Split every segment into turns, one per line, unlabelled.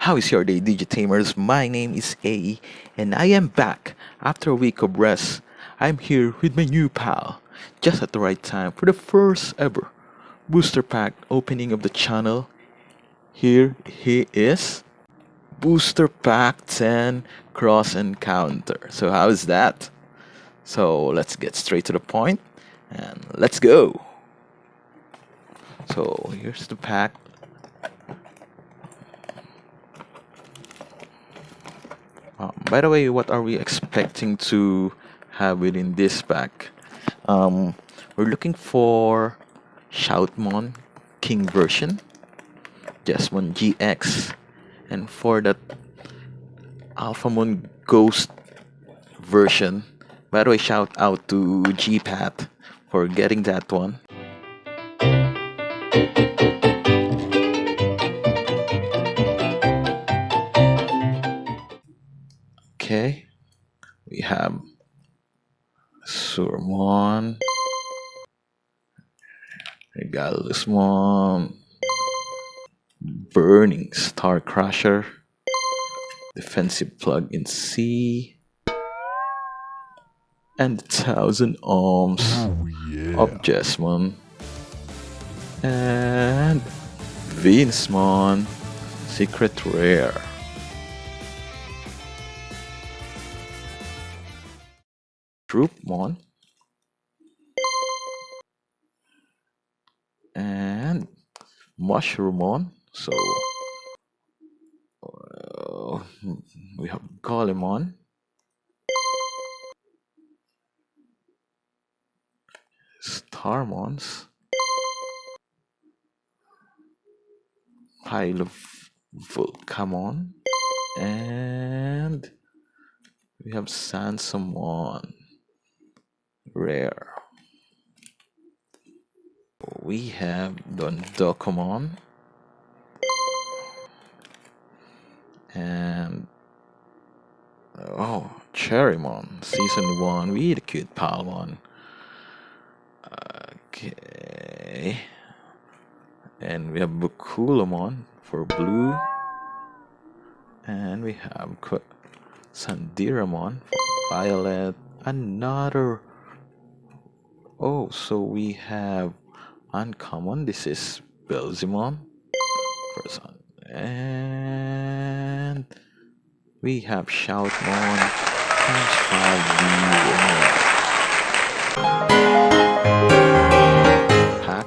How is your day, Digitamers? My name is AE, and I am back after a week of rest. I'm here with my new pal, just at the right time for the first ever booster pack opening of the channel. Here he is, Booster Pack 10 Cross Encounter. So, how is that? So, let's get straight to the point and let's go. So, here's the pack. By the way, what are we expecting to have within this pack? We're looking for Shoutmon King version, Jesmon GX, and for that Alphamon Ghost version. By the way, shout out to GPAT for getting that one. Okay, we have Surmon, Regalusmon, Burning Star Crusher, Defensive Plug in C, and 1,000 Ohms of Jesmon, and Vinsmon, Secret Rare. Troopmon, and Mushroomon. So we have Golemon, Starmons, Pile of Volcamon, and we have Sansamon, rare. We have Dondokomon, and Cherrymon, Season 1, we the cute Palmon. Okay. And we have Bukulamon for blue. And we have Sandiramon for violet. Another. Oh, so we have uncommon. This is Belzimon for sun. And we have Shoutmon times 5 pack.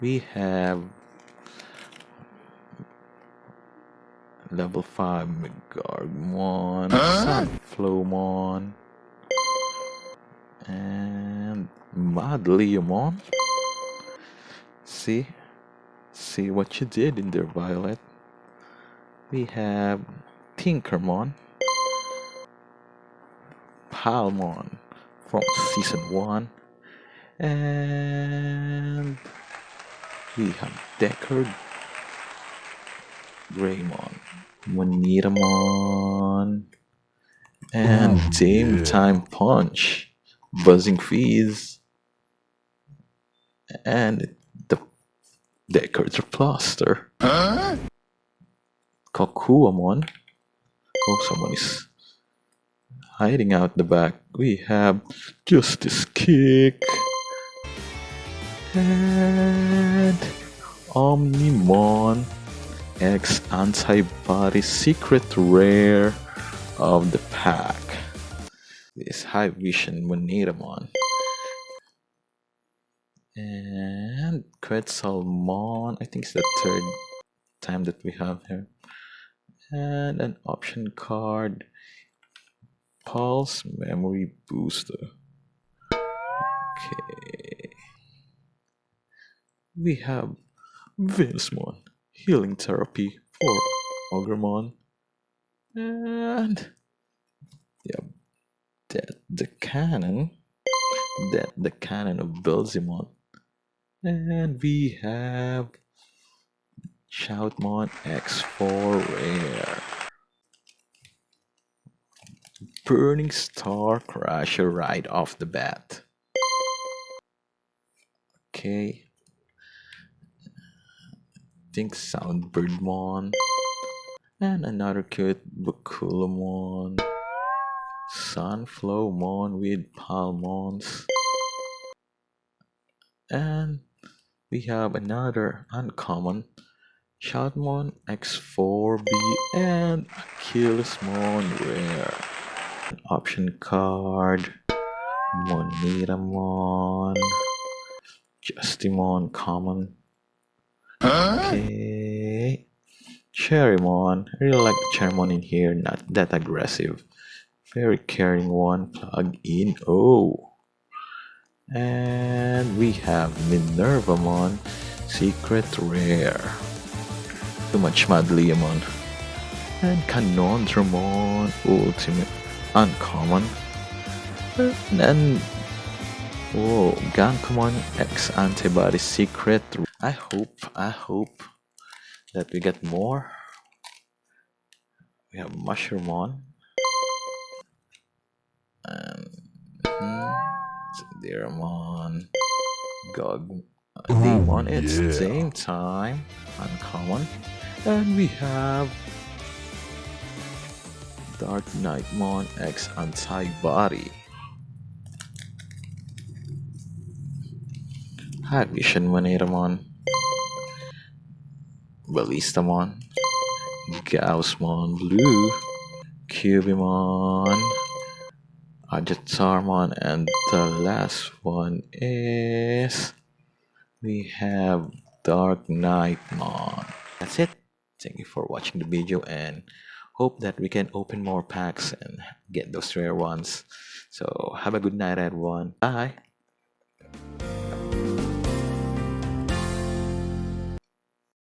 We have level 5 Megargmon, Sunflowmon, and Madleomon. See what you did in there, Violet. We have Tinkermon, Palmon from Season 1, and we have Deckard, Greymon, Moniramon, and Dame Time Punch, Buzzing Fees, and the Deckard's Plaster, Kokuamon. Oh, someone is hiding out the back. We have Justice Kick and Omnimon X Antibody Secret Rare of the pack. This High Vision Moniramon and Quetzalmon. I think it's the third time that we have here. And an option card, Pulse Memory Booster. Okay. We have Vinsmon, Healing Therapy for Ogremon. And yeah, the cannon of Belzimon. And we have Shoutmon X4 Rare. Burning Star Crusher right off the bat. Okay. Think Soundbirdmon, And another cute Bakulamon, Sunflowmon with Palmons, and we have another uncommon Shoutmon X4B and Achillesmon rare. An option card, Moniramon, Justimon common. Okay. Cherrymon. I really like the Cherrymon in here, not that aggressive. Very caring one. Plug in. Oh. And we have Minervamon, secret rare. Too much Madliamon. And Canondramon, ultimate uncommon. And whoa, Gankamon X antibody secret. I hope that we get more. We have Mushroomon and Deramon, Gog, Demon. It's same time, uncommon, and we have Dark Knightmon X antibody. High Vision Monetamon, Ballistamon, Gaussmon Blue, Cubimon, Ajatarmon, and the last one is we have Dark Knightmon. That's it. Thank you for watching the video and hope that we can open more packs and get those rare ones. So have a good night everyone. Bye.